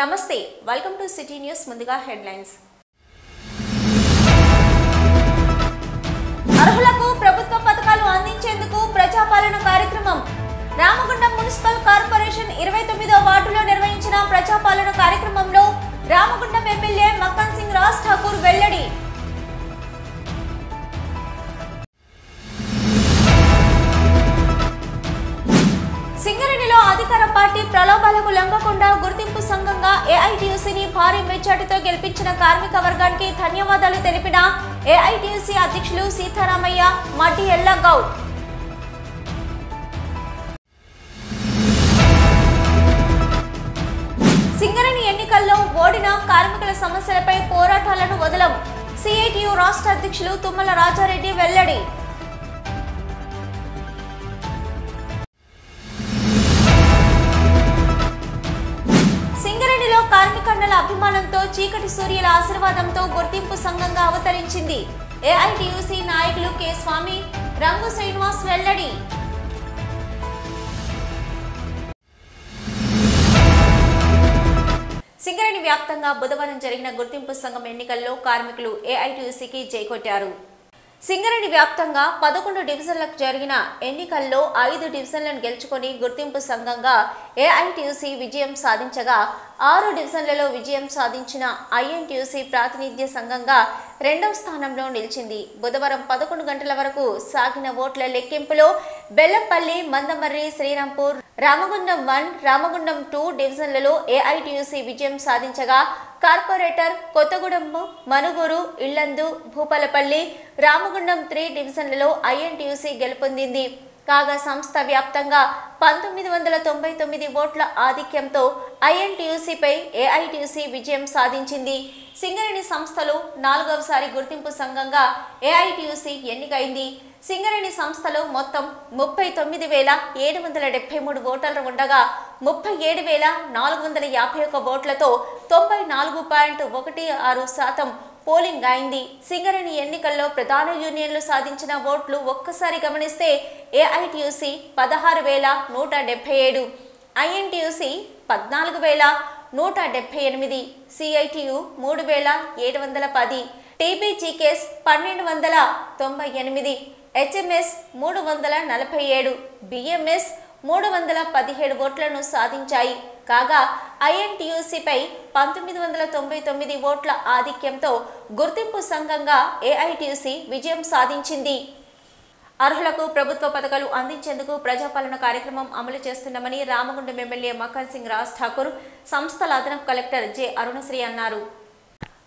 నమస్తే welcome to city news ముందుగా headlines అర్హులకు ప్రభుత్వ పథకాలు అందించేందుకు ప్రజాపాలన కార్యక్రమం రామగుండం మున్సిపల్ కార్పొరేషన్ 29వ వార్డులో నిర్వహించిన ప్రజాపాలన కార్యక్రమంలో రామగుండం ఎమ్మెల్యే మక్కన్ సింగ్ రాజ్ ఠాకూర్ వెల్లడి సింగరేణిలో అధికార పార్టీ ప్రలోభాలకు లొంగకుండా గుర్తింపు సంఘంగా ఏఐటీయూసీని భారీ మెజార్టీతో గెలిపించిన కార్మిక వర్గానికి ధన్యవాదాలు తెలిపిన ఏఐటీయూసీ అధ్యక్షులు సీతారామయ్య మడ్డి ఎల్లగౌడ్ సింగరేణి ఎన్నికల్లో ఓడిన కార్మికుల సమస్యలపై పోరాటాలను వదలం సిఐటియు రాష్ట్ర అధ్యక్షులు తుమ్మల రాజారెడ్డి వెల్లడి సింగరేణిలో కార్మికన్నల అభిమానంతో చీకటి సూర్యుల ఆశీర్వాదంతో గుర్తింపు సంఘంగా అవతరించింది ఏఐటీయూసీ నాయకులు కె స్వామి రంగు శ్రీనివాస్ వెల్లడి సింగరేణి వ్యాప్తంగా బుధవారం జరిగిన గుర్తింపు సంఘం ఎన్నికల్లో కార్మికులు ఏఐటీయూసీకి జైకొట్టారు సింగరేణి వ్యాప్తంగా 11 డివిజన్లకు జరిగిన ఎన్నికల్లో 5 డివిజన్లను గెలుచుకొని గుర్తింపు సంఘంగా ఏఐటీయూసీ విజయం సాధించగా 6 డివిజన్లలో విజయం సాధించిన ఐఎన్టీయూసీ ప్రాతినిధ్య సంఘంగా 2వ స్థానంలో నిలిచింది. బుధవారం 11 గంటల వరకు సాగిన ఓట్ల లెక్కింపులో బెల్లంపల్లి, మందమర్రి, శ్రీరాంపూర్, రామగుండం 1, రామగుండం 2 డివిజన్లలో ఏఐటీయూసీ విజయం సాధించగా కార్పొరేటర్ కొత్తగూడెం, మనుగూరు, ఇల్లందు, భూపాలపల్లి, రామగుండం 3 డివిజన్లలో ఐఎన్టీయూసీ గెలుపొందింది. కాగా సంస్థ వ్యాప్తంగా 1999 ఓట్ల ఆధిక్యంతో ఐఎన్టీయూసీపై ఏఐటీయూసీ విజయం సాధించింది. సింగరేణి సంస్థలో 4వసారి గుర్తింపు సంఘంగా ఏఐటీయూసీ ఎన్నికైంది. సింగరేణి సంస్థలో మొత్తం 39,773 ఓటర్లు ఉండగా 37,451 ఓట్లతో 94.16% పోలింగ్ అయింది. సింగరేణి ఎన్నికల్లో ప్రధాన యూనియన్లు సాధించిన ఓట్లు ఒక్కసారి గమనిస్తే AITUC 16,177, INTUC 14,178, CITU 3,710, TBGKS 1,298, HMS 347, BMS 317 ఓట్లను సాధించాయి. కాగా ఐఎన్టీయూసీపై 1999 ఓట్ల ఆధిక్యంతో గుర్తింపు సంఘంగా ఏఐటీయూసీ విజయం సాధించింది. అర్హులకు ప్రభుత్వ పథకాలు అందించేందుకు ప్రజాపాలన కార్యక్రమం అమలు చేస్తున్నామని రామగుండం ఎమ్మెల్యే మక్కన్ సింగ్ రాజ్ ఠాకూర్ సంస్థల అదనపు కలెక్టర్ జె అరుణశ్రీ అన్నారు.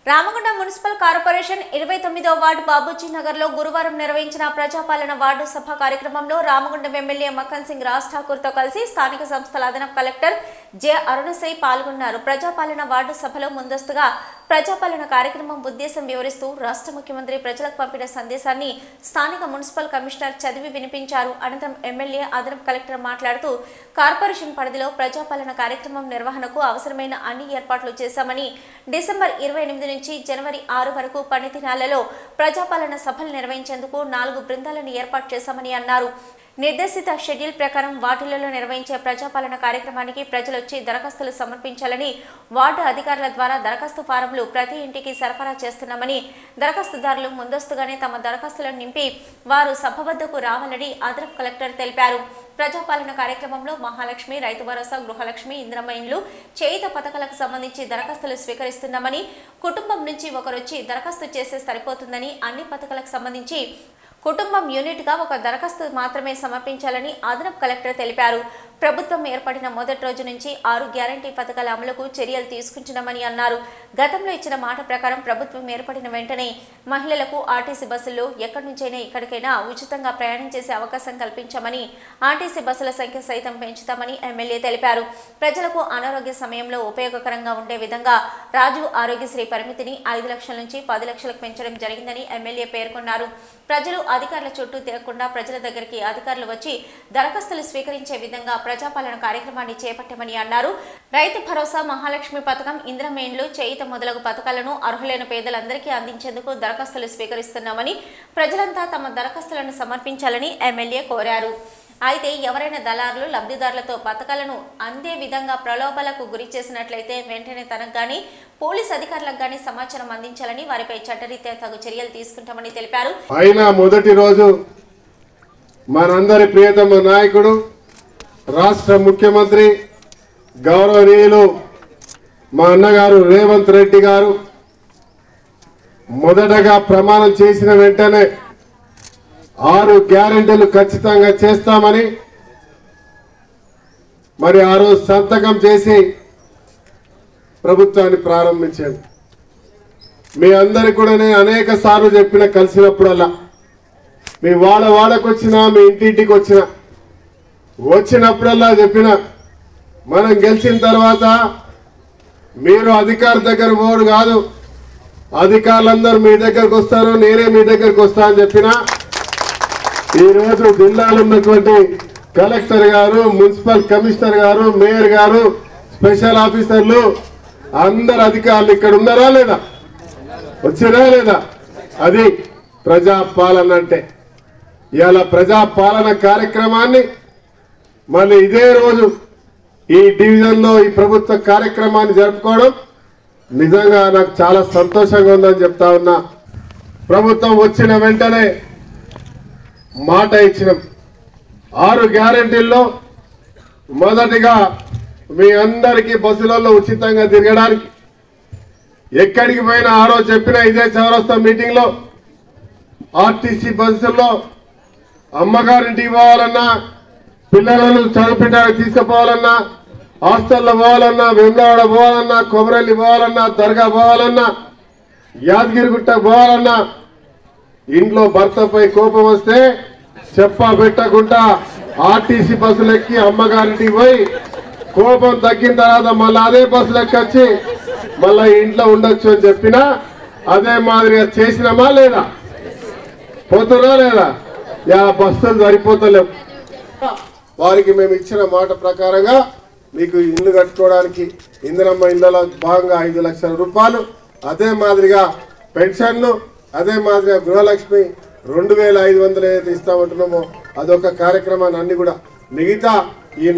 రామగుండం మున్సిపల్ కార్పొరేషన్ 29వ వార్డు బాబూజీ నగర్లో గురువారం నిర్వహించిన ప్రజాపాలన వార్డు సభ కార్యక్రమంలో రామగుండం ఎమ్మెల్యే మక్కన్ సింగ్ రాజ్ ఠాకూర్తో కలిసి స్థానిక సంస్థల అదనపు కలెక్టర్ జె అరుణశ్రీ పాల్గొన్నారు. ప్రజాపాలన వార్డు సభలో ముందస్తుగా ప్రజాపాలన కార్యక్రమం ఉద్దేశం వివరిస్తూ రాష్ట్ర ముఖ్యమంత్రి ప్రజలకు పంపిన సందేశాన్ని స్థానిక మున్సిపల్ కమిషనర్ చదివి వినిపించారు. అనంతరం ఎమ్మెల్యే అదనపు కలెక్టర్ మాట్లాడుతూ కార్పొరేషన్ పరిధిలో ప్రజాపాలన కార్యక్రమం నిర్వహణకు అవసరమైన అన్ని ఏర్పాట్లు చేశామని, డిసెంబర్ 28 నుంచి జనవరి 6 వరకు 12 దినాలలో ప్రజాపాలన సభలు నిర్వహించేందుకు 4 బృందాలను ఏర్పాటు చేశామని అన్నారు. నిర్దేశిత షెడ్యూల్ ప్రకారం వార్డులలో నిర్వహించే ప్రజాపాలన కార్యక్రమానికి ప్రజలొచ్చి దరఖాస్తులు సమర్పించాలని, వార్డు అధికారుల ద్వారా దరఖాస్తు ఫారంలు ప్రతి ఇంటికి సరఫరా చేస్తున్నామని, దరఖాస్తుదారులు ముందస్తుగానే తమ దరఖాస్తులను నింపి వారు సభ వద్దకు రావాలని అదనపు కలెక్టర్ తెలిపారు. ప్రజాపాలన కార్యక్రమంలో మహాలక్ష్మి, రైతు భరోసా, గృహలక్ష్మి, ఇంద్రమ్మ ఇండ్లు, చేయుత పథకాలకు సంబంధించి దరఖాస్తులు స్వీకరిస్తున్నామని, కుటుంబం నుంచి ఒకరొచ్చి దరఖాస్తు చేస్తే సరిపోతుందని, అన్ని పథకాలకు సంబంధించి కుటుంబం యూనిట్గా ఒక దరఖాస్తు మాత్రమే సమర్పించాలని అదనపు కలెక్టర్ తెలిపారు. ప్రభుత్వం ఏర్పడిన మొదటి రోజు నుంచి 6 గ్యారంటీ పథకాల అమలుకు చర్యలు తీసుకుంటున్నామని అన్నారు. గతంలో ఇచ్చిన మాట ప్రకారం ప్రభుత్వం ఏర్పడిన వెంటనే మహిళలకు ఆర్టీసీ బస్సుల్లో ఎక్కడి నుంచైనా ఇక్కడికైనా ఉచితంగా ప్రయాణం చేసే అవకాశం కల్పించామని, ఆర్టీసీ బస్సుల సంఖ్య సైతం పెంచుతామని ఎమ్మెల్యే తెలిపారు. ప్రజలకు అనారోగ్య సమయంలో ఉపయోగకరంగా ఉండే విధంగా రాజు ఆరోగ్యశ్రీ పరిమితిని 5 లక్షల నుంచి 10 లక్షలకు పెంచడం జరిగిందని ఎమ్మెల్యే పేర్కొన్నారు. ప్రజలు అధికారుల చుట్టూ తిరగకుండా ప్రజల దగ్గరికి అధికారులు వచ్చి దరఖాస్తులు స్వీకరించే విధంగా ప్రజాపాలన కార్యక్రమాన్ని చేపట్టామని అన్నారు. రైతు భరోసా, మహాలక్ష్మి పథకం, ఇంద్రమ్మ ఇండ్లు, చేయుత మొదలగు పథకాలను అర్హులైన పేదలందరికీ అందించేందుకు దరఖాస్తులు స్వీకరిస్తున్నామని, ప్రజలంతా తమ దరఖాస్తులను సమర్పించాలని ఎమ్మెల్యే కోరారు. అయితే ఎవరైనా దళారులు లబ్ధిదారులతో పథకాలను అందే విధంగా ప్రలోభాలకు గురి చేసినట్లయితే వెంటనే తనకు గాని పోలీస్ అధికారులకు గాని సమాచారం అందించాలని వారిపై చట్టరీత్యా తగు చర్యలు తీసుకుంటామని తెలిపారు. అయినా మొదటి రోజు మనందరి ప్రియతమ నాయకుడు రాష్ట్ర ముఖ్యమంత్రి గౌరవనీయులు మా అన్నగారు రేవంత్ రెడ్డి గారు మొదటగా ప్రమాణం చేసిన వెంటనే 6 గ్యారెంటీలు ఖచ్చితంగా చేస్తామని మరి ఆ రోజు సంతకం చేసి ప్రభుత్వాన్ని ప్రారంభించాడు. మీ అందరికి కూడా నేను అనేక సార్లు చెప్పిన కలిసినప్పుడల్లా మీ వాడకొచ్చినా మీ ఇంటింటికి వచ్చినప్పుడల్లా చెప్పిన మనం గెలిచిన తర్వాత మీరు అధికారి దగ్గర పోడు కాదు, అధికారులందరూ మీ దగ్గరకు వస్తారు, నేనే మీ దగ్గరకు వస్తా అని చెప్పిన. ఈ రోజు జిల్లాలో ఉన్నటువంటి కలెక్టర్ గారు, మున్సిపల్ కమిషనర్ గారు, మేయర్ గారు, స్పెషల్ ఆఫీసర్లు అందరు అధికారులు ఇక్కడ ఉన్నారా లేదా, వచ్చినా లేదా? అది ప్రజాపాలన అంటే. ఇవాళ ప్రజాపాలన కార్యక్రమాన్ని మళ్ళీ ఇదే రోజు ఈ డివిజన్లో ఈ ప్రభుత్వ కార్యక్రమాన్ని జరుపుకోవడం నిజంగా నాకు చాలా సంతోషంగా ఉందని చెప్తా ఉన్నా. ప్రభుత్వం వచ్చిన వెంటనే మాట ఇచ్చినాం. 6 గ్యారెంటీల్లో మొదటిగా మీ అందరికీ బస్సులలో ఉచితంగా తిరగడానికి ఎక్కడికి పోయినా ఆ రోజు చెప్పిన ఇదే చౌరస్తా మీటింగ్ లో ఆర్టీసీ బస్సుల్లో అమ్మగారింటికి పోవాలన్నా, పిల్లలను చదువుపించడానికి తీసుకుపోవాలన్నా, హాస్టల్లో పోవాలన్నా, వేములవాడ పోవాలన్నా, కొమరల్లి పోవాలన్నా, దర్గా పోవాలన్నా, యాదగిరిగుట్ట పోవాలన్నా, ఇంట్లో భర్తపై కోపం వస్తే చెప్పా పెట్టకుండా ఆర్టీసీ బస్సులు ఎక్కి అమ్మగారింటికి పోయి కోపం తగ్గిన తర్వాత మళ్ళీ అదే బస్సులు ఎక్కొచ్చి మళ్ళీ ఇంట్లో ఉండొచ్చు అని చెప్పినా అదే మాదిరిగా చేసినామా లేదా? పోతున్నా లేదా? బస్సులు సరిపోతలేవు. వారికి మేము ఇచ్చిన మాట ప్రకారంగా మీకు ఇల్లు కట్టుకోవడానికి ఇందిరమ్మ ఇళ్లలో భాగంగా 5 లక్షల రూపాయలు, అదే మాదిరిగా పెన్షన్లు, అదే మాదిరిగా గృహలక్ష్మి 2500 ఏదైతే ఇస్తామంటున్నామో అదొక కార్యక్రమాన్ని అన్ని కూడా మిగతా ఈ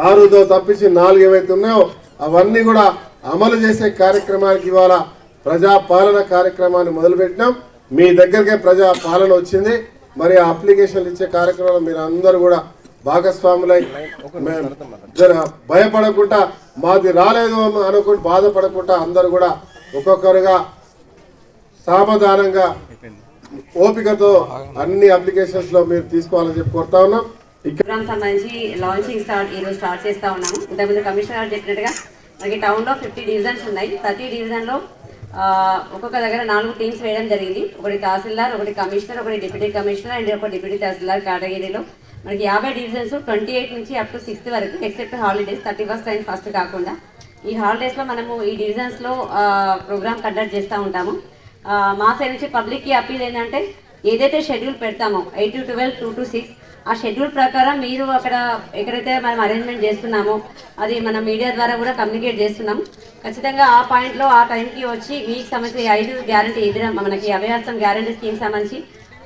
6తో తప్పించి 4 ఏవైతే ఉన్నాయో అవన్నీ కూడా అమలు చేసే కార్యక్రమానికి ఇవాళ ప్రజాపాలన కార్యక్రమాన్ని మొదలుపెట్టినాం. మీ దగ్గరకే ప్రజాపాలన వచ్చింది. మరి ఆ అప్లికేషన్లు ఇచ్చే కార్యక్రమంలో మీరు అందరూ కూడా భాగస్వాములై భయపడకుండా మాది రాలేదు అనుకుంటూ బాధపడకుండా అందరూ కూడా ఒక్కొక్కరుగా సావధానంగా ఓపికతో అన్ని అప్లికేషన్స్ లో మీరు తీసుకోవాలని చెప్పి కోరుతా ఉన్నాం. ప్రోగ్రామ్ సంబంధించి లాంచింగ్ ఈరోజు స్టార్ట్ చేస్తా ఉన్నాము. ఇంతకుముందు కమిషనర్ గారు చెప్పినట్టుగా మనకి టౌన్లో 50 డివిజన్స్ ఉన్నాయి. ప్రతి డివిజన్లో ఒక్కొక్క దగ్గర 4 టీమ్స్ వేయడం జరిగింది. ఒకటి తహసీల్దార్, ఒకటి కమిషనర్, ఒకటి డిప్యూటీ కమిషనర్ అండ్ ఒక డిప్యూటీ తహసీల్దార్ కేటగిరీలో మనకి 50 డివిజన్స్ 28 నుంచి అప్ టు 6th వరకు except holidays 31st and 1st కాకుండా ఈ హాలిడేస్లో మనము ఈ డివిజన్స్లో ప్రోగ్రామ్ కండక్ట్ చేస్తూ ఉంటాము. మా సైడ్ నుంచి పబ్లిక్కి అప్పీల్ ఏంటంటే ఏదైతే షెడ్యూల్ పెడతామో 8 to 12, 2 to 6 ఆ షెడ్యూల్ ప్రకారం మీరు అక్కడ ఎక్కడైతే మనం అరేంజ్మెంట్ చేస్తున్నామో అది మన మీడియా ద్వారా కూడా కమ్యూనికేట్ చేస్తున్నాం. ఖచ్చితంగా ఆ పాయింట్లో ఆ టైంకి వచ్చి మీకు సంబంధించి 5 గ్యారంటీ మనకి అభయహస్తం గ్యారంటీ స్కీమ్ సంబంధించి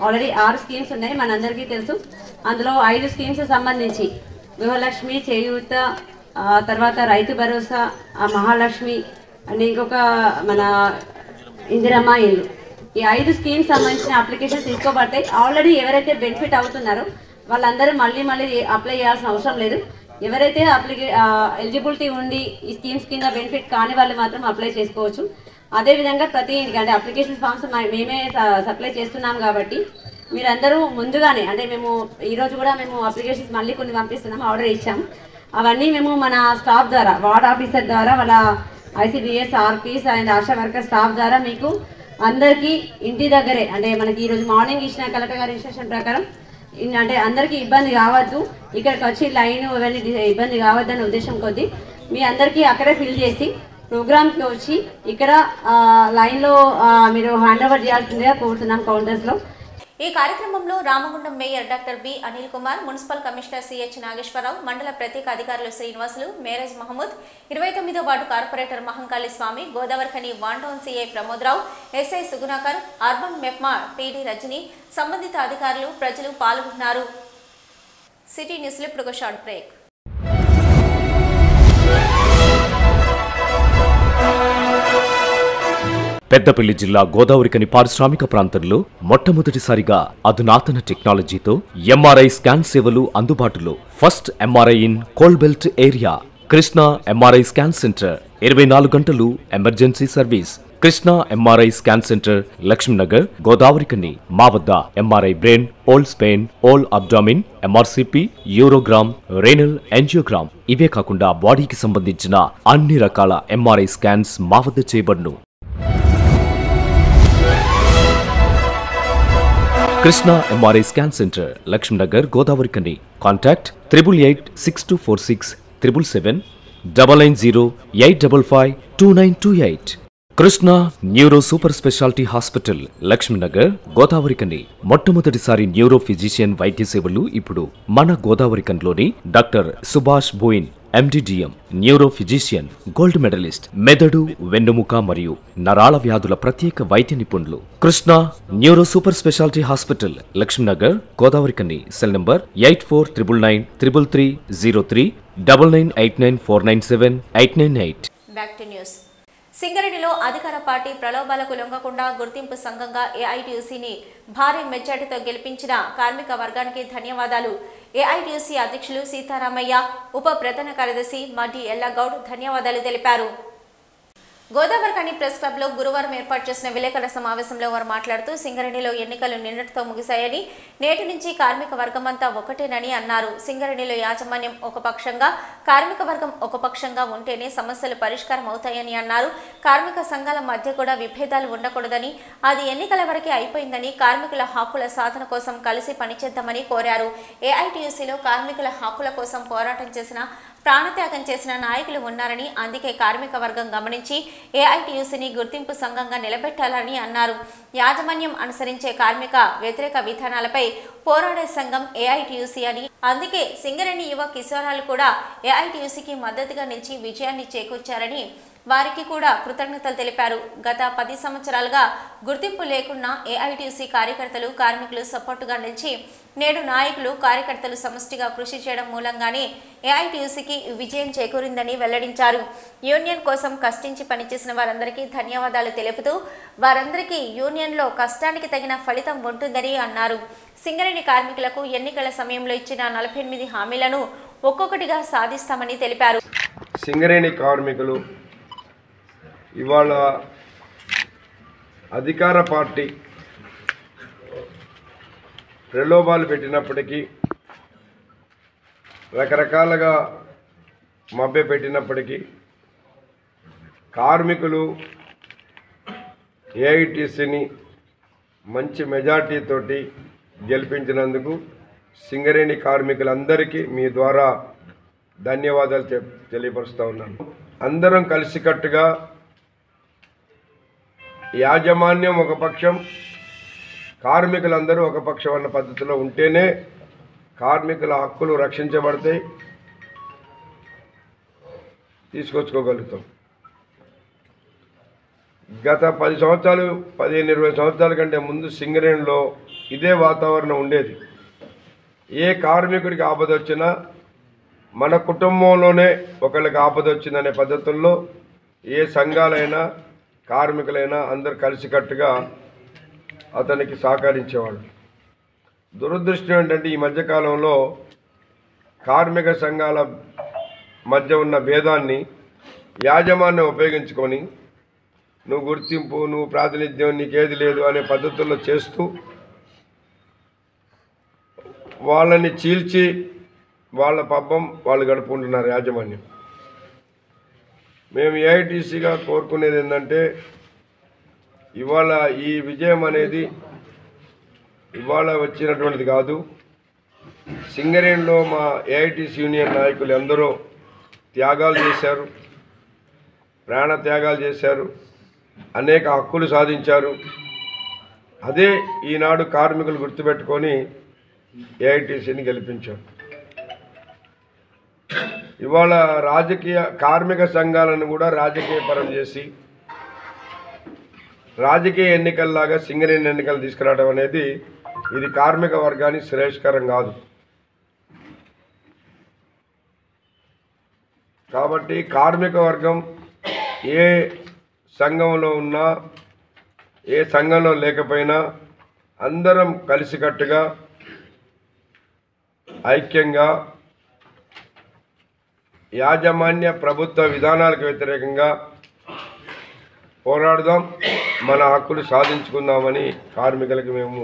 ఆల్రెడీ 6 స్కీమ్స్ ఉన్నాయి, మనందరికీ తెలుసు. అందులో 5 స్కీమ్స్ సంబంధించి గృహలక్ష్మి, చేయూత, తర్వాత రైతు భరోసా, మహాలక్ష్మి అండ్ ఇంకొక మన ఇందిరమ్మ ఇల్లు, ఈ 5 స్కీమ్స్ సంబంధించిన అప్లికేషన్స్ తీసుకోబడతాయి. ఆల్రెడీ ఎవరైతే బెనిఫిట్ అవుతున్నారో వాళ్ళందరూ మళ్ళీ అప్లై చేయాల్సిన అవసరం లేదు. ఎవరైతే ఎలిజిబిలిటీ ఉండి ఈ స్కీమ్స్ కింద బెనిఫిట్ కాని వాళ్ళు మాత్రం అప్లై చేసుకోవచ్చు. అదేవిధంగా ప్రతి ఇంటికి అంటే అప్లికేషన్ ఫామ్స్ మేమే సప్లై చేస్తున్నాం కాబట్టి మీరందరూ ముందుగానే అంటే మేము ఈరోజు కూడా మేము అప్లికేషన్స్ మళ్ళీ కొన్ని పంపిస్తున్నాం, ఆర్డర్ ఇచ్చాం. అవన్నీ మేము మన స్టాఫ్ ద్వారా వార్డ్ ఆఫీసర్ ద్వారా వాళ్ళ ICDS, RPs and ASHA worker staff ద్వారా మీకు అందరికీ ఇంటి దగ్గరే అంటే మనకి ఈరోజు మార్నింగ్ ఇచ్చిన కలెక్టర్ గారి ఇన్స్ట్రక్షన్ ప్రకారం అంటే అందరికీ ఇబ్బంది కావద్దు, ఇక్కడికి వచ్చి లైన్ ఇవన్నీ ఇబ్బంది కావద్దనే ఉద్దేశం కొద్దీ మీ అందరికీ అక్కడే ఫిల్ చేసి ప్రోగ్రామ్కి వచ్చి ఇక్కడ లైన్లో మీరు హ్యాండ్ ఓవర్ చేయాల్సిందిగా కోరుతున్నాం కౌంటర్స్లో. ఈ కార్యక్రమంలో Ramagundam mayor doctor B Anil Kumar, municipal commissioner CH Nageswararao, మండల ప్రత్యేక అధికారులు శ్రీనివాసులు, మేరేజ్ మహమూద్, 29వ వార్డు corporator Mahankali Swamy, Godavarikhani one town CI Pramodrao, SI Sugunakar, urban మెప్మా PD రజని, సంబంధిత అధికారులు, ప్రజలు పాల్గొన్నారు. సిటీ న్యూస్లో ఇప్పుడు ఒక షార్ట్ బ్రేక్. పెద్దపల్లి జిల్లా గోదావరికని పారిశ్రామిక ప్రాంతంలో మొట్టమొదటిసారిగా అధునాతన టెక్నాలజీతో ఎంఆర్ఐ స్కాన్ సేవలు అందుబాటులో. First MRI in coal belt area. Krishna MRI scan centre 24 గంటలు emergency service. Krishna MRI scan centre, Lakshminagar, Godavarikhani. మా వద్ద MRI brain, whole spine, whole abdomen, MRCP, urogram, renal angiogram ఇవే కాకుండా బాడీకి సంబంధించిన అన్ని రకాల ఎంఆర్ఐ స్కాన్స్ మా వద్ద చేయబడును. Krishna MRI scan centre, Lakshminagar, Godavarikhani. Contact 8862467777 99085552928. Krishna neuro super speciality hospital, Lakshminagar, Godavarikhani. మొట్టమొదటిసారి న్యూరో ఫిజిషియన్ వైద్య సేవలు ఇప్పుడు మన గోదావరికన్లోని doctor Subhash Boin, MD DM, neuro physician, gold medallist, మెదడు, వెన్నుముక మరియు నరాల వ్యాధుల ప్రత్యేక వైద్య నిపుణులు. Krishna neuro super speciality hospital, Lakshminagar, Godavarikhani. Cell number 84993303 9989497898. Back to news. సింగరేణిలో అధికార పార్టీ ప్రలోభాలకు లొంగకుండా గుర్తింపు సంఘంగా ఏఐటీయూసీని భారీ మెజార్టీతో గెలిపించిన కార్మిక వర్గానికి ధన్యవాదాలు. ఏఐటీయూసీ అధ్యక్షులు సీతారామయ్య, ఉప ప్రధాన కార్యదర్శి మడ్డి ఎల్లగౌడ్ ధన్యవాదాలు తెలిపారు. గోదావరికని ప్రెస్ క్లబ్ లో గురువారం ఏర్పాటు చేసిన విలేకరుల సమావేశంలో వారు మాట్లాడుతూ సింగరేణిలో ఎన్నికలు నిన్నటితో ముగిశాయని, నేటి నుంచి కార్మిక వర్గమంతా ఒకటేనని అన్నారు. సింగరేణిలో యాజమాన్యం ఒక పక్షంగా, కార్మిక వర్గం ఒక పక్షంగా ఉంటేనే సమస్యలు పరిష్కారం అవుతాయని అన్నారు. కార్మిక సంఘాల మధ్య కూడా విభేదాలు ఉండకూడదని, అది ఎన్నికల వరకే అయిపోయిందని, కార్మికుల హక్కుల సాధన కోసం కలిసి పనిచేద్దామని కోరారు. ఏఐటీయూసీలో కార్మికుల హక్కుల కోసం పోరాటం చేసిన, ప్రాణత్యాగం చేసిన నాయకులు ఉన్నారని, అందుకే కార్మిక వర్గం గమనించి ఏఐటీయూసీని గుర్తింపు సంఘంగా నిలబెట్టాలని అన్నారు. యాజమాన్యం అనుసరించే కార్మిక వ్యతిరేక విధానాలపై పోరాడే సంఘం ఏఐటీయూసీ అని, అందుకే సింగరేణి యువ కిశోరాలు కూడా ఏఐటీయూసీకి మద్దతుగా నిలిచి విజయాన్ని చేకూర్చారని వారికి కూడా కృతజ్ఞతలు తెలిపారు. గత 10 సంవత్సరాలుగా గుర్తింపు లేకున్నా ఏఐటీయూసీ కార్యకర్తలు, కార్మికులు సపోర్టుగా నిలిచి నేడు నాయకులు, కార్యకర్తలు సమష్టిగా కృషి చేయడం మూలంగానే ఏఐటీయూసీకి విజయం చేకూరిందని వెల్లడించారు. యూనియన్ కోసం కష్టించి పనిచేసిన వారందరికీ ధన్యవాదాలు తెలుపుతూ వారందరికీ యూనియన్లో కష్టానికి తగిన ఫలితం ఉంటుందని అన్నారు. సింగరేణి కార్మికులకు ఎన్నికల సమయంలో ఇచ్చిన 48 హామీలను ఒక్కొక్కటిగా సాధిస్తామని తెలిపారు. సింగరేణి కార్మికులు ఇవాళ అధికార పార్టీ ప్రలోభాలు పెట్టినప్పటికీ, రకరకాలుగా మభ్య పెట్టినప్పటికీ కార్మికులు ఏఐటీసీని మంచి మెజార్టీతోటి గెలిపించినందుకు సింగరేణి కార్మికులందరికీ మీ ద్వారా ధన్యవాదాలు తెలియపరుస్తూ ఉన్నాను. అందరం కలిసికట్టుగా, యాజమాన్యం ఒక పక్షం, కార్మికులందరూ ఒక పక్షం అన్న పద్ధతిలో ఉంటేనే కార్మికుల హక్కులు రక్షించబడతాయి, తీసుకొచ్చుకోగలుగుతాం. గత 10 సంవత్సరాలు, 15-20 సంవత్సరాల కంటే ముందు సింగరేణిలో ఇదే వాతావరణం ఉండేది. ఏ కార్మికుడికి ఆపద వచ్చినా మన కుటుంబంలోనే ఒకళ్ళకి ఆపద వచ్చిందనే పద్ధతుల్లో ఏ సంఘాలైనా, కార్మికులైనా అందరు కలిసికట్టుగా అతనికి సహకరించేవాళ్ళు. దురదృష్టం ఏంటంటే ఈ మధ్యకాలంలో కార్మిక సంఘాల మధ్య ఉన్న భేదాన్ని యాజమాన్యం ఉపయోగించుకొని నువ్వు గుర్తింపు, నువ్వు ప్రాతినిధ్యం, నీకేది లేదు అనే పద్ధతుల్లో చేస్తూ వాళ్ళని చీల్చి వాళ్ళ పబ్బం వాళ్ళు గడుపుకుంటున్నారు యాజమాన్యం. మేము ఏఐటీసీగా కోరుకునేది ఏంటంటే, ఇవాళ ఈ విజయం అనేది ఇవాళ వచ్చినటువంటిది కాదు. సింగరేణిలో మా ఏఐటీసీ యూనియన్ నాయకులు ఎందరో త్యాగాలు చేశారు, ప్రాణ త్యాగాలు చేశారు, అనేక హక్కులు సాధించారు. అదే ఈనాడు కార్మికులు గుర్తుపెట్టుకొని ఏఐటీసీని గెలిపించారు. ఇవాళ కార్మిక సంఘాలను కూడా రాజకీయపరం చేసి రాజకీయ ఎన్నికల్లాగా సింగరేణి ఎన్నికలు తీసుకురావడం అనేది ఇది కార్మిక వర్గానికి శ్రేయస్కరం కాదు. కాబట్టి కార్మిక వర్గం ఏ సంఘంలో ఉన్నా ఏ సంఘంలో లేకపోయినా అందరం కలిసికట్టుగా ఐక్యంగా యాజమాన్య ప్రభుత్వ విధానాలకు వ్యతిరేకంగా పోరాడదాం, మన హక్కులు సాధించుకుందామని కార్మికులకు మేము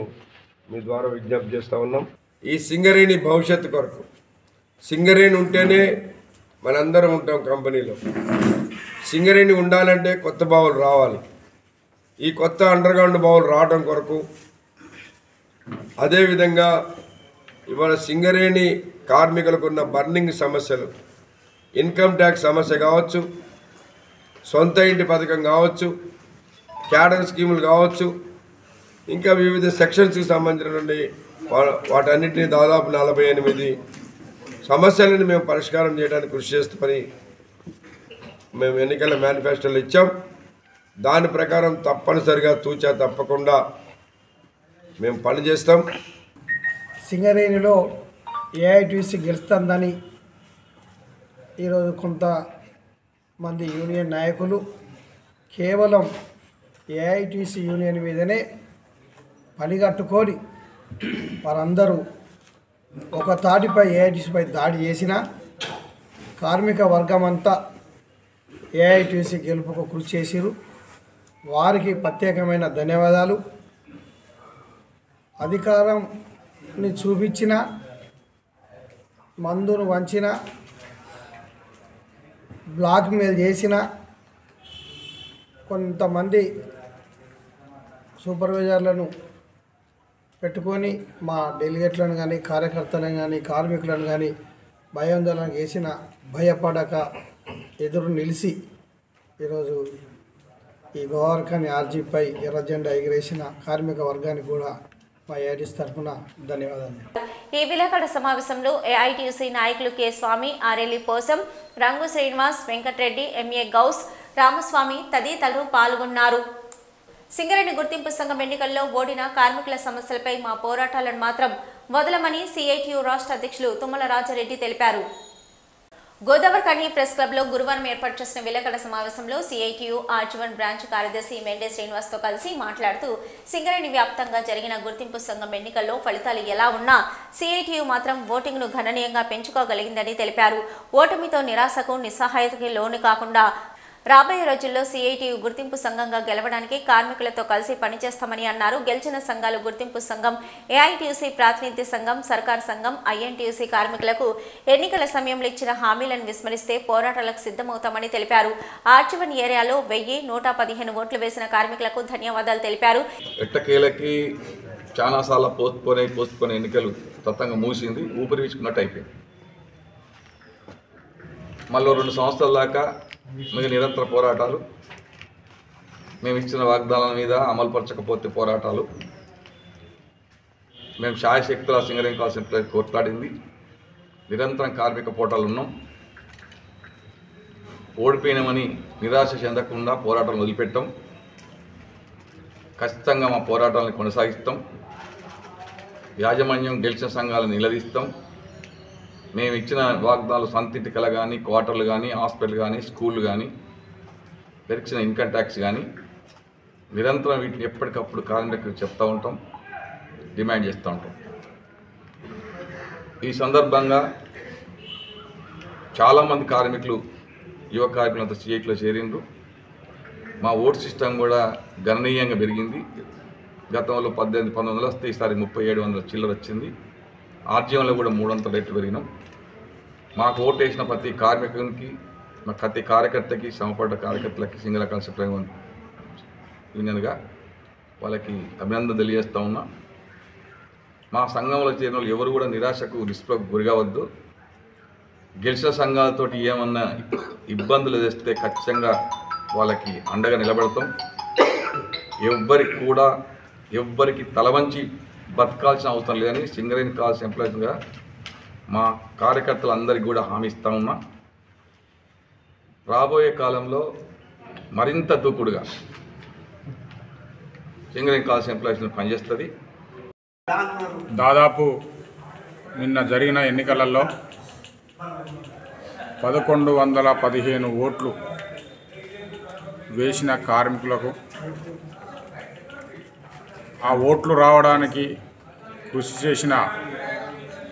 మీ ద్వారా విజ్ఞప్తి చేస్తూ ఉన్నాం. ఈ సింగరేణి భవిష్యత్తు కొరకు, సింగరేణి ఉంటేనే మనందరం ఉంటాం కంపెనీలో. సింగరేణి ఉండాలంటే కొత్త బావులు రావాలి. ఈ కొత్త అండర్గ్రౌండ్ బావులు రావడం కొరకు, అదేవిధంగా ఇవాళ సింగరేణి కార్మికులకు ఉన్న బర్నింగ్ సమస్యలు, ఇన్కమ్ ట్యాక్స్ సమస్య కావచ్చు, సొంత ఇంటి పథకం కావచ్చు, క్యాడర్ స్కీములు కావచ్చు, ఇంకా వివిధ సెక్షన్స్కి సంబంధించినటువంటి వాటన్నిటినీ దాదాపు 48 సమస్యలను మేము పరిష్కారం చేయడానికి కృషి చేస్తామని మేము ఎన్నికల మేనిఫెస్టోలో ఇచ్చాం. దాని ప్రకారం తప్పనిసరిగా తూచా తప్పకుండా మేము పనిచేస్తాం. సింగరేణిలో ఏఐటీసీ గెలుస్తుందని ఈరోజు కొంతమంది యూనియన్ నాయకులు కేవలం ఏఐటీసీ యూనియన్ మీదనే పనిగట్టుకొని వారందరూ ఒక తాటిపై ఏఐటీసీపై దాడి చేసిన కార్మిక వర్గం అంతా ఏఐటీసీ గెలుపుకు కృషి చేసిరు. వారికి ప్రత్యేకమైన ధన్యవాదాలు. అధికారాన్ని చూపించిన, మందును వంచిన, బ్లాక్ మెయిల్ చేసిన కొంతమంది సూపర్వైజర్లను పెట్టుకొని మా డెలిగేట్లను కానీ, కార్యకర్తలను కానీ, కార్మికులను కానీ భయాందోళన చేసిన, భయపడక ఎదురు నిలిచి ఈరోజు ఈ గోవర్ఖని ఆర్జీపై ఎర్ర జెండా ఎగిరేసిన కార్మిక వర్గానికి కూడా మా ఏఐటీసీ తరఫున ధన్యవాదాలు. ఈ విలేకరుల సమావేశంలో ఏఐటీయూసీ నాయకులు కె స్వామి, ఆరెల్లి పోసం, రంగు శ్రీనివాస్, వెంకటరెడ్డి, ఎంఏ గౌస్, రామస్వామి తదితరులు పాల్గొన్నారు. సింగరేణి గుర్తింపు సంఘం ఎన్నికల్లో ఓడిన కార్మికుల సమస్యలపై మా పోరాటాలను మాత్రం వదలమని సిఐటియు రాష్ట్ర అధ్యక్షులు తుమ్మల రాజారెడ్డి తెలిపారు. గోదావరిఖని ప్రెస్ క్లబ్లో గురువారం ఏర్పాటు చేసిన విలేకరుల సమావేశంలో సిఐటియు ఆర్జీవన్ బ్రాంచ్ కార్యదర్శి మెండే శ్రీనివాస్తో కలిసి మాట్లాడుతూ సింగరేణి వ్యాప్తంగా జరిగిన గుర్తింపు సంఘం ఎన్నికల్లో ఫలితాలు ఎలా ఉన్నా సిఐటియు మాత్రం ఓటింగ్ను గణనీయంగా పెంచుకోగలిగిందని తెలిపారు. ఓటమితో నిరాశకు, నిస్సహాయతకి లోను కాకుండా రాబోయే రోజుల్లో సిఐటియు గుర్తింపు సంఘంగా గెలవడానికి కార్మికులతో కలిసి పనిచేస్తామని అన్నారు. గెలిచిన సంఘాలు గుర్తింపు సంఘం, ఏఐటీయూసీ ప్రాతినిధ్య సంఘం, సర్కార్ సంఘం, ఐఎన్టీయూసీ కార్మికులకు ఎన్నికల సమయంలో ఇచ్చిన హామీలను విస్మరిస్తే పోరాటాలకు సిద్ధమవుతామని తెలిపారు. ఆర్జీవన్ ఏరియాలో 1115 ఓట్లు వేసిన కార్మికులకు ధన్యవాదాలు తెలిపారు. ఎట్టకేలకి చాలాసార్లు పోస్ట్పోన్ ఎన్నికలు తత్తంగా మూసింది, ఊపిరి పీల్చుకున్నట్టు అయిపోయింది. మళ్ళీ 2 సంవత్సరాల దాకా మీకు నిరంతర పోరాటాలు, మేము ఇచ్చిన వాగ్దానాల మీద అమలుపరచకపోతే పోరాటాలు, మేము శాయశక్తుల సింగరేణి కాల్స్ ఎంప్లాయీస్ కొట్లాడింది, నిరంతరం కార్మిక పోరాటాలు ఉన్నాం. ఓడిపోయినామని నిరాశ చెందకుండా పోరాటాలను వదిలిపెట్టాం. ఖచ్చితంగా మా పోరాటాలను కొనసాగిస్తాం. యాజమాన్యం గెలిచిన సంఘాలను నిలదీస్తాం. మేము ఇచ్చిన వాగ్దానాలు సొంతింటి కళ కానీ, క్వార్టర్లు కానీ, హాస్పిటల్ కానీ, స్కూళ్ళు కానీ, పెరిచిన ఇన్కమ్ ట్యాక్స్ కానీ నిరంతరం వీటిని ఎప్పటికప్పుడు కార్మికులకు చెప్తూ ఉంటాం, డిమాండ్ చేస్తూ ఉంటాం. ఈ సందర్భంగా చాలామంది కార్మికులు, యువ కార్మికులంతా సిఐటిలో చేరిండ్రు. మా ఓటు సిస్టమ్ కూడా గణనీయంగా పెరిగింది. గతంలో 1800 వస్తే ఈసారి 3700 చిల్లర వచ్చింది. ఆర్జీవన్లో కూడా 300 రేట్లు పెరిగినాం. మాకు ఓటు వేసిన ప్రతి కార్మికునికి, ప్రతి కార్యకర్తకి, శ్రమపడ్డ కార్యకర్తలకి సింగల్ కాన్సెప్ట్ యూనియన్గా వాళ్ళకి అభినందన తెలియజేస్తూ ఉన్నా. మా సంఘంలో చేరిన వాళ్ళు ఎవరు కూడా నిరాశకు, నిస్పృహకు గురికావద్దు. గెలిచిన సంఘాలతోటి ఏమన్నా ఇబ్బందులు తెస్తే ఖచ్చితంగా వాళ్ళకి అండగా నిలబడతాం. ఎవ్వరికి తలవంచి బతకాల్సిన అవసరం లేదని సింగరేణి కాల్స్ ఎంప్లాయీస్గా మా కార్యకర్తలందరికీ కూడా హామీ ఇస్తూ ఉన్నా. రాబోయే కాలంలో మరింత దూకుడుగా సింగరేణి కాల్స్ ఎంప్లాయీస్ పనిచేస్తుంది. దాదాపు నిన్న జరిగిన ఎన్నికలలో 1115 ఓట్లు వేసిన కార్మికులకు, ఆ ఓట్లు రావడానికి కృషి చేసిన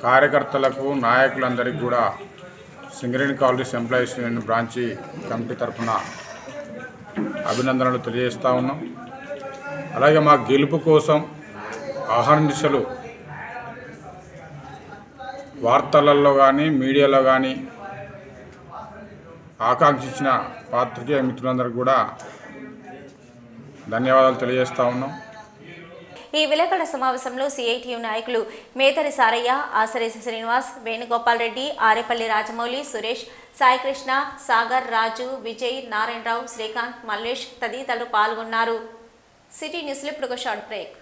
కార్యకర్తలకు, నాయకులందరికీ కూడా Singareni colonies employees union branch committee తరఫున అభినందనలు తెలియజేస్తూ ఉన్నాం. అలాగే మా గెలుపు కోసం అహర్నిశలు వార్తలలో కానీ మీడియాలో కానీ ఆకాంక్షించిన పాత్రికేయ మిత్రులందరికీ కూడా ధన్యవాదాలు తెలియజేస్తూ ఉన్నాం. ఈ విలేకరుల సమావేశంలో సిఐటియు నాయకులు మేతరి సారయ్య, ఆసరేసి శ్రీనివాస్, వేణుగోపాల్ రెడ్డి, ఆరేపల్లి రాజమౌళి, సురేష్, సాయికృష్ణ, సాగర్, రాజు, విజయ్, నారాయణరావు, శ్రీకాంత్, మల్లేష్ తదితరులు పాల్గొన్నారు. సిటీ న్యూస్లో ఇప్పుడు ఒక షార్ట్ బ్రేక్.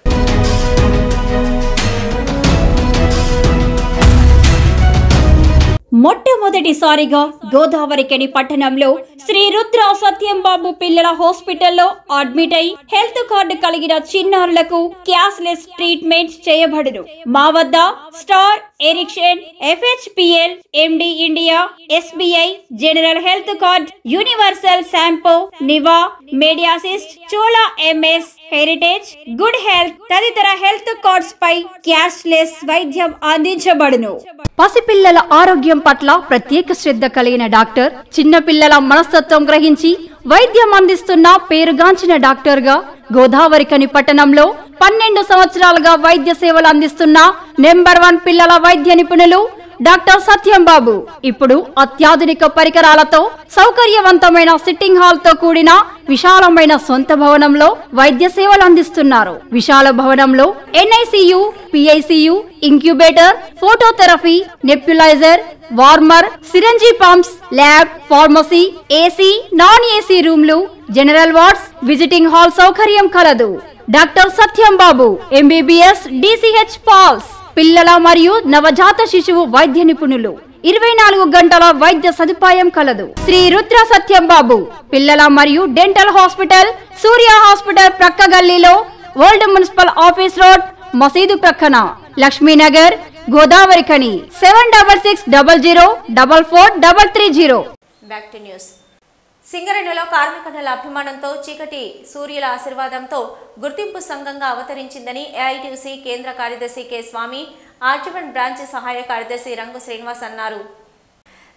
మొట్టమొదటిసారిగా గోదావరికని పట్టణంలో శ్రీ రుద్ర సత్యంబాబు పిల్లల హాస్పిటల్లో అడ్మిట్ అయి హెల్త్ కార్డు కలిగిన చిన్నారులకు క్యాష్లెస్ ట్రీట్మెంట్ చేయబడును. మా వద్ద star, Ericson, FHPL, MD India, SBI, general health card, universal Sompo, Niva, Mediassist, Chola MS, Heritage, good health తదితర హెల్త్ కార్డ్స్ పై క్యాష్లెస్ వైద్యం అందించబడును. పసిపిల్లల ఆరోగ్యం పట్ల ప్రత్యేక శ్రద్ధ కలిగిన డాక్టర్, చిన్నపిల్లల మనస్తత్వం గ్రహించి వైద్యం అందిస్తున్న పేరుగాంచిన డాక్టర్ గా గోదావరికని పట్టణంలో 12 సంవత్సరాలుగా వైద్య సేవలు అందిస్తున్న నెంబర్ 1 పిల్లల వైద్య నిపుణులు డాక్టర్ సత్యంబాబు ఇప్పుడు అత్యాధునిక పరికరాలతో సౌకర్యవంతమైన సిట్టింగ్ హాల్ తో కూడిన విశాలమైన సొంత భవనంలో వైద్య సేవలు అందిస్తున్నారు. విశాల భవనంలో NICU, PICU, incubator, phototherapy, nebulizer, warmer, syringe pumps, lab, pharmacy, AC, non AC రూమ్లు, జనరల్ వార్డ్స్, విజిటింగ్ హాల్ సౌకర్యం కలదు. Doctor Satyambabu MBBS, DCH PALS, పిల్లల మరియు నవజాత శిశువు వైద్య నిపుణులు, 24 గంటల వైద్య సదుపాయం కలదు. శ్రీ రుద్ర సత్యంబాబు పిల్లల మరియు డెంటల్ హాస్పిటల్, సూర్య హాస్పిటల్ ప్రక్క గల్లీలో, ఓల్డ్ మున్సిపల్ ఆఫీస్ రోడ్, మసీదు ప్రక్కన, Lakshmi Nagar, Godavarikhani. 7660044330. Back to news. సింగరేణిలో కార్మికుల అభిమానంతో చీకటి సూర్యుల ఆశీర్వాదంతో గుర్తింపు సంఘంగా అవతరించిందని AITUC కేంద్ర కార్యదర్శి కె స్వామి, ఆర్జీవన్ బ్రాంచ్ సహాయ కార్యదర్శి రంగు శ్రీనివాస్ అన్నారు.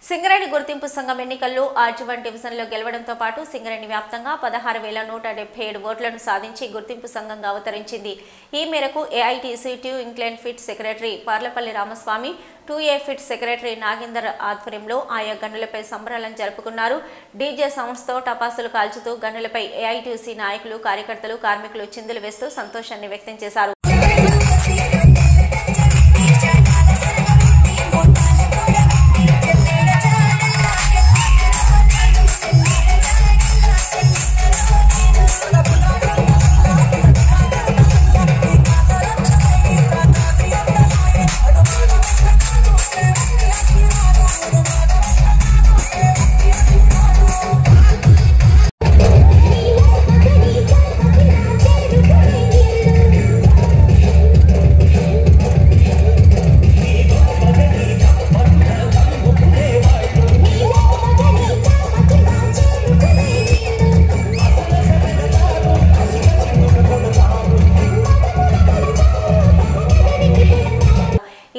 సింగరేణి గుర్తింపు సంఘం ఎన్నికల్లో ఆర్జీవన్ డివిజన్లో గెలవడంతో పాటు సింగరేణి వ్యాప్తంగా 16,177 ఓట్లను సాధించి గుర్తింపు సంఘంగా అవతరించింది. ఈ మేరకు AITUC 2 incline pit secretary Parlapalli Ramaswamy, 2A pit secretary Nagender ఆధ్వర్యంలో ఆయా గనులపై సంబరాలను జరుపుకున్నారు. డీజే సౌండ్స్తో టపాసులు కాల్చుతూ గనులపై AITUC నాయకులు, కార్యకర్తలు, కార్మికులు చిందులు వేస్తూ సంతోషాన్ని వ్యక్తం చేశారు.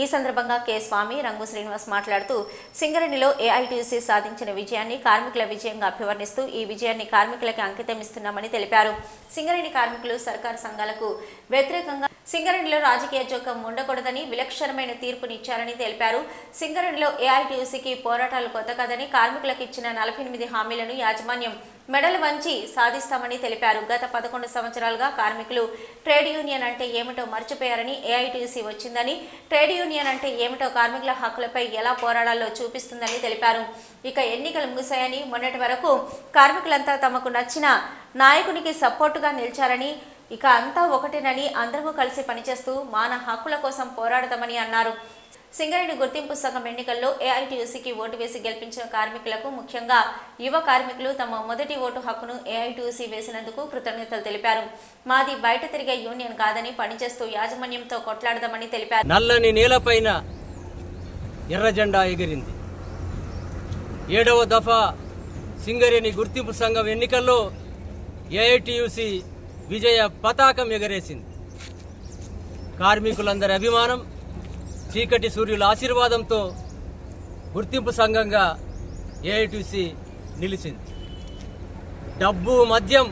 ఈ సందర్భంగా కె స్వామి, రంగు శ్రీనివాస్ మాట్లాడుతూ సింగరేణిలో AITUC సాధించిన విజయాన్ని కార్మికుల విజయంగా అభివర్ణిస్తూ ఈ విజయాన్ని కార్మికులకు అంకితం ఇస్తున్నామని తెలిపారు. సింగరేణి కార్మికులు సర్కారు సంఘాలకు వ్యతిరేకంగా సింగరేణిలో రాజకీయ జోక్యం ఉండకూడదని విలక్షణమైన తీర్పునిచ్చారని తెలిపారు. సింగరేణిలో AITUCకి పోరాటాలు కొత్త కాదని, కార్మికులకు ఇచ్చిన 48 హామీలను యాజమాన్యం మెడలు వంచి సాధిస్తామని తెలిపారు. గత 11 సంవత్సరాలుగా కార్మికులు ట్రేడ్ యూనియన్ అంటే ఏమిటో మర్చిపోయారని, AITUC వచ్చిందని ట్రేడ్ యూనియన్ అంటే ఏమిటో కార్మికుల హక్కులపై ఎలా పోరాడాలో చూపిస్తుందని తెలిపారు. ఇక ఎన్నికలు ముగిశాయని, మొన్నటి వరకు కార్మికులంతా తమకు నచ్చిన నాయకునికి సపోర్టుగా నిలిచారని, ఇక అంతా ఒకటేనని, అందరూ కలిసి పనిచేస్తూ మాన హక్కుల కోసం పోరాడతామని అన్నారు. సింగరేణి గుర్తింపు సంఘం ఎన్నికల్లో AITUCకి ఓటు వేసి గెలిపించిన కార్మికులకు, ముఖ్యంగా యువ కార్మికులు తమ మొదటి ఓటు హక్కును AITUC వేసినందుకు కృతజ్ఞతలు తెలిపారు. మాది బయట తిరిగే యూనియన్ కాదని, పనిచేస్తూ యాజమాన్యంతో కొట్లాడదామని తెలిపారు. నల్లని నేలపైన ఎర్ర జెండా ఎగిరింది. 7వ దఫా సింగరేణి గుర్తింపు సంఘం ఎన్నికల్లో ఏఐటియుసి విజయ పతాకం ఎగరేసింది. కార్మికులందరి అభిమానం, చీకటి సూర్యుల ఆశీర్వాదంతో గుర్తింపు సంఘంగా ఏఐటియుసి నిలిచింది. డబ్బు మద్యం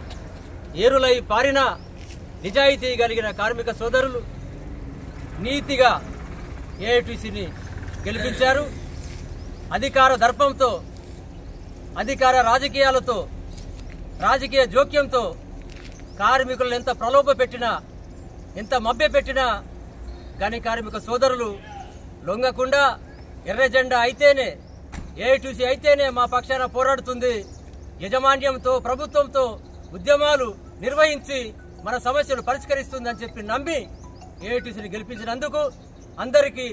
ఏరులై పారిన నిజాయితీ కలిగిన కార్మిక సోదరులు నీతిగా ఏఐటియుసిని గెలిపించారు. అధికార దర్పంతో, అధికార రాజకీయాలతో, రాజకీయ జోక్యంతో కార్మికులను ఎంత ప్రలోభ పెట్టినా, ఎంత మభ్య పెట్టినా కానీ కార్మిక సోదరులు లొంగకుండా ఎర్ర జెండా అయితేనే, ఏఐటియుసి అయితేనే మా పక్షాన పోరాడుతుంది, యజమాన్యంతో ప్రభుత్వంతో ఉద్యమాలు నిర్వహించి మన సమస్యలు పరిష్కరిస్తుందని చెప్పి నమ్మి ఏఐటియుసిని గెలిపించినందుకు అందరికీ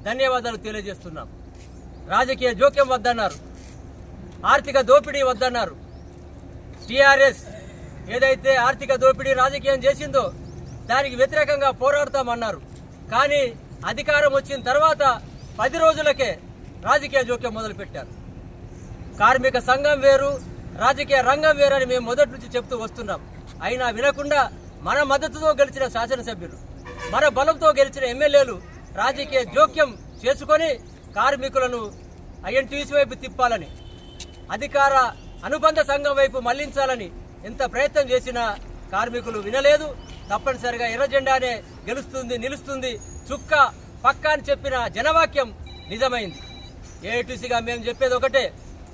ధన్యవాదాలు తెలియజేస్తున్నాం. రాజకీయ జోక్యం వద్దన్నారు, ఆర్థిక దోపిడీ వద్దన్నారు. టీఆర్ఎస్ ఏదైతే ఆర్థిక దోపిడీ రాజకీయం చేసిందో దానికి వ్యతిరేకంగా పోరాడతామన్నారు. కానీ అధికారం వచ్చిన తర్వాత 10 రోజులకే రాజకీయ జోక్యం మొదలుపెట్టారు. కార్మిక సంఘం వేరు, రాజకీయ రంగం వేరని మేము మొదటి నుంచి చెప్తూ వస్తున్నాం. అయినా వినకుండా మన మద్దతుతో గెలిచిన శాసనసభ్యులు, మన బలంతో గెలిచిన ఎమ్మెల్యేలు రాజకీయ జోక్యం చేసుకొని కార్మికులను ఐఎన్టీయూసీ వైపు తిప్పాలని, అధికార అనుబంధ సంఘం వైపు మళ్లించాలని ఎంత ప్రయత్నం చేసినా కార్మికులు వినలేదు. తప్పనిసరిగా ఎర్ర జెండానే గెలుస్తుంది, నిలుస్తుంది, చుక్క పక్క అని చెప్పిన జనవాక్యం నిజమైంది. ఏఐటీసీగా మేము చెప్పేది ఒకటే,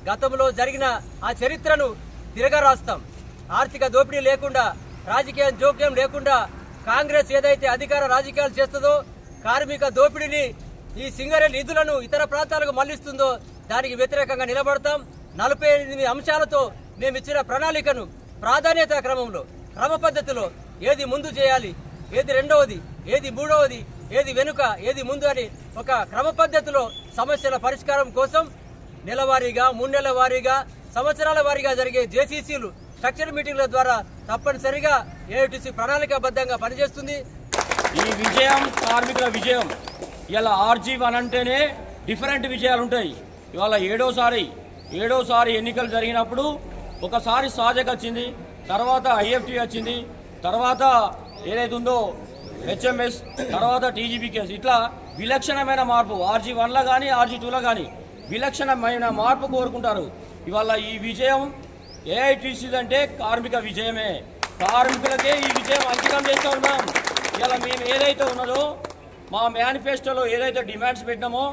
గతంలో జరిగిన ఆ చరిత్రను తిరగరాస్తాం. ఆర్థిక దోపిడీ లేకుండా, రాజకీయ జోక్యం లేకుండా కాంగ్రెస్ ఏదైతే అధికార రాజకీయాలు చేస్తుందో, కార్మిక దోపిడీని, ఈ సింగరేణి నిధులను ఇతర ప్రాంతాలకు మళ్లిస్తుందో దానికి వ్యతిరేకంగా నిలబడతాం. 48 అంశాలతో మేమిచ్చిన ప్రణాళికను ప్రాధాన్యత క్రమంలో, క్రమ పద్ధతిలో ఏది ముందు చేయాలి, ఏది రెండవది, ఏది మూడవది, ఏది వెనుక, ఏది ముందు అని ఒక క్రమ పద్ధతిలో సమస్యల పరిష్కారం కోసం నెలవారీగా, 3 నెలల వారీగా, సంవత్సరాల వారీగా జరిగే జేసీసీలు, స్ట్రక్చర్ మీటింగ్ల ద్వారా తప్పనిసరిగా ఏఐటీసీ ప్రణాళికాబద్ధంగా పనిచేస్తుంది. ఈ విజయం కార్మికుల విజయం. ఇలా RG1 అంటేనే డిఫరెంట్ విజయాలు ఉంటాయి. ఇవాళ ఏడోసారి ఎన్నికలు జరిగినప్పుడు ఒకసారి సాజక్ వచ్చింది, తర్వాత IFT వచ్చింది, తర్వాత ఏదైతే ఉందో HMS, తర్వాత TGBKS. ఇట్లా విలక్షణమైన మార్పు RG1లో కానీ RG2లో కానీ విలక్షణమైన మార్పు కోరుకుంటారు. ఇవాళ ఈ విజయం ఏఐటీసీ అంటే కార్మిక విజయమే. కార్మికులకే ఈ విజయం అంకితం చేస్తూ ఉన్నాం. ఇలా మేము ఏదైతే ఉన్నదో మా మేనిఫెస్టోలో ఏదైతే డిమాండ్స్ పెట్టినామో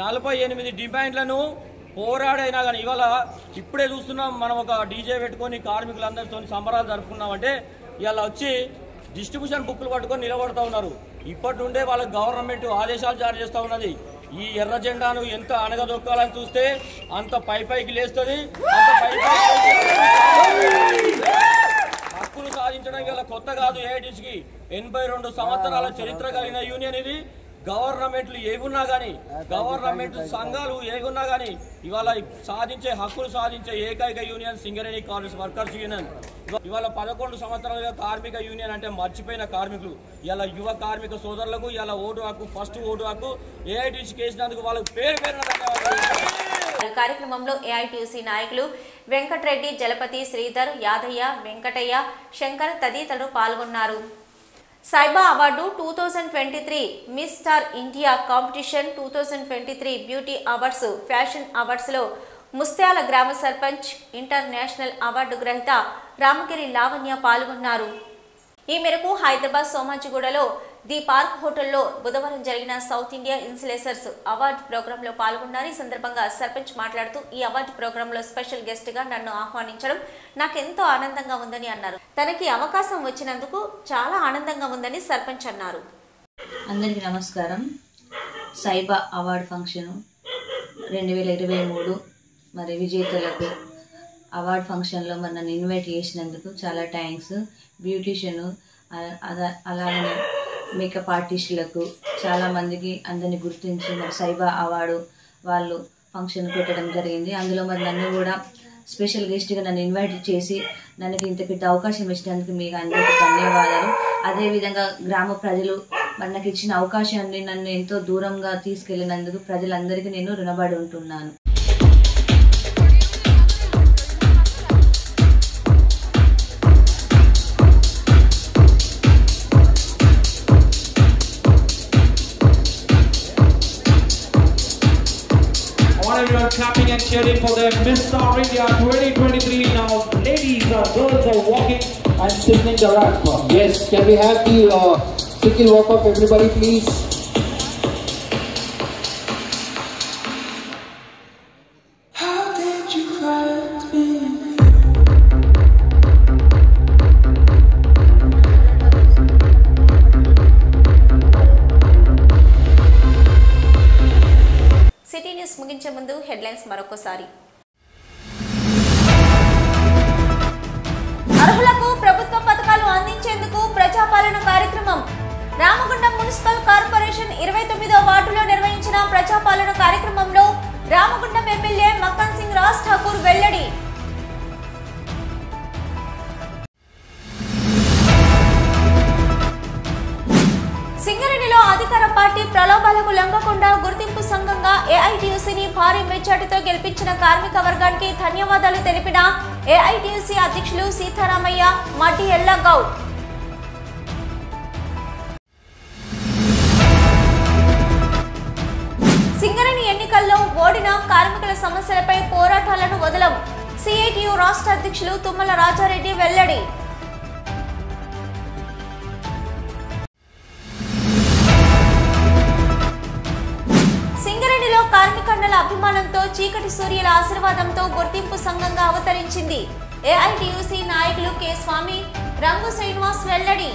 48 డిమాండ్లను పోరాడైనా కానీ ఇవాళ ఇప్పుడే చూస్తున్నాం. మనం ఒక డీజే పెట్టుకొని కార్మికులందరితో సంబరాలు జరుపుకున్నామంటే ఇవాళ వచ్చి డిస్ట్రిబ్యూషన్ బుక్లు పట్టుకొని నిలబడుతూ ఉన్నారు. ఇప్పటి నుండే వాళ్ళకి గవర్నమెంట్ ఆదేశాలు జారీ చేస్తూ ఉన్నది. ఈ ఎర్ర జెండాను ఎంత అణగదొక్కాలని చూస్తే అంత పైకి లేస్తుంది. హక్కులు సాధించడం ఇలా కొత్త కాదు. ఏఐటీసీకి 82 సంవత్సరాల చరిత్ర కలిగిన యూనియన్ ఇది. గవర్నమెంట్లు ఏగున్నా కానీ, గవర్నమెంట్ సంఘాలు ఏగున్నా కానీ ఇవాళ సాధించే హక్కులు సాధించే ఏకైక union Singareni college workers union. ఇవాళ 11 సంవత్సరాలుగా కార్మిక యూనియన్ అంటే మర్చిపోయిన కార్మికులు ఇలా యువ కార్మిక సోదరులకు ఇలా ఓటు హక్కు, ఫస్ట్ ఓటు హక్కు ఏఐటీసీకి వేసినందుకు వాళ్ళకు పేరు కార్యక్రమంలో ఏఐటీయూసీ నాయకులు వెంకటరెడ్డి, జలపతి, శ్రీధర్, యాదయ్య, వెంకటయ్య, శంకర్ తదితరులు పాల్గొన్నారు. సైబా award 2023 miss star India competition 2023 beauty awards, fashion అవార్డ్స్లో ముస్త్యాల గ్రామ సర్పంచ్, ఇంటర్నేషనల్ అవార్డు గ్రహీత రామగిరి లావణ్య పాల్గొన్నారు. ఈ మేరకు హైదరాబాద్ సోమాజిగూడలో ది పార్క్ హోటల్లో బుధవారం జరిగిన సౌత్ ఇండియా ఇన్సులేసర్స్ అవార్డు ప్రోగ్రాంలో పాల్గొన్నారు. ఈ సందర్భంగా సర్పంచ్ మాట్లాడుతూ ఈ అవార్డు ప్రోగ్రాంలో స్పెషల్ గెస్ట్ గా నన్ను ఆహ్వానించడం నాకెంతో ఆనందంగా ఉందని అన్నారు. తనకి అవకాశం వచ్చినందుకు చాలా ఆనందంగా ఉందని సర్పంచ్ అన్నారు. అందరికీ నమస్కారం. సైబా అవార్డు ఫంక్షన్ 2023 మరి విజేతలకు అవార్డు ఫంక్షన్లో నన్ను ఇన్వైట్ చేసినందుకు చాలా థ్యాంక్స్. బ్యూటీషియన్ అలాగే మేకప్ ఆర్టిస్టులకు చాలామందికి అందరినీ గుర్తించి మరి సైబా అవార్డు వాళ్ళు ఫంక్షన్ పెట్టడం జరిగింది. అందులో మరి నన్ను కూడా స్పెషల్ గెస్ట్గా నన్ను ఇన్వైట్ చేసి నన్ను ఇంత పెద్ద అవకాశం ఇచ్చినందుకు మీకు అందరికీ ధన్యవాదాలు. అదేవిధంగా గ్రామ ప్రజలు మరి నాకు ఇచ్చిన అవకాశాన్ని నన్ను ఎంతో దూరంగా తీసుకెళ్లినందుకు ప్రజలందరికీ నేను రుణపడి ఉంటున్నాను. everyone clapping and cheering for them. Miss Star India 2023. Now, ladies or girls are walking and signaling the ramp. Yes, can we have the single walk up, everybody, please? How did you find me? City news ముగించే ముందు headlines మరొకసారి. అర్హులకు ప్రభుత్వ పథకాలు అందించేందుకు ప్రజాపాలన కార్యక్రమం. Ramagundam municipal corporation 29వ వార్డులో నిర్వహించిన ప్రజాపాలన కార్యక్రమంలో రామగుండం ఎమ్మెల్యే మక్కన్ సింగ్ రాజ్ ఠాకూర్ వెల్లడి. సింగరేణిలో అధికార పార్టీ ప్రలోభాలకు లొంగకుండా గుర్తింపు సంఘంగా ఏఐటీయూసీని భారీ మెజార్టీతో గెలిపించిన కార్మిక వర్గానికి ధన్యవాదాలు తెలిపిన ఏఐటీయూసీ అధ్యక్షులు సీతారామయ్య, మడ్డి ఎల్లగౌడ్. సింగరేణి ఎన్నికల్లో ఓడిన కార్మికుల సమస్యలపై పోరాటాలను వదలం. సిఐటియు రాష్ట్ర అధ్యక్షులు తుమ్మల రాజారెడ్డి వెల్లడి. సింగరేణిలో కార్మికన్నల అభిమానంతో చీకటి సూర్యుల ఆశీర్వాదంతో గుర్తింపు సంఘంగా అవతరించింది. ఏఐటీయూసీ నాయకులు కె స్వామి, రంగు శ్రీనివాస్ వెల్లడి.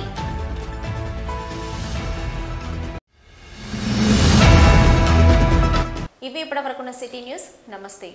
ఇవి ఇప్పటివరకున్న సిటీ న్యూస్. నమస్తే.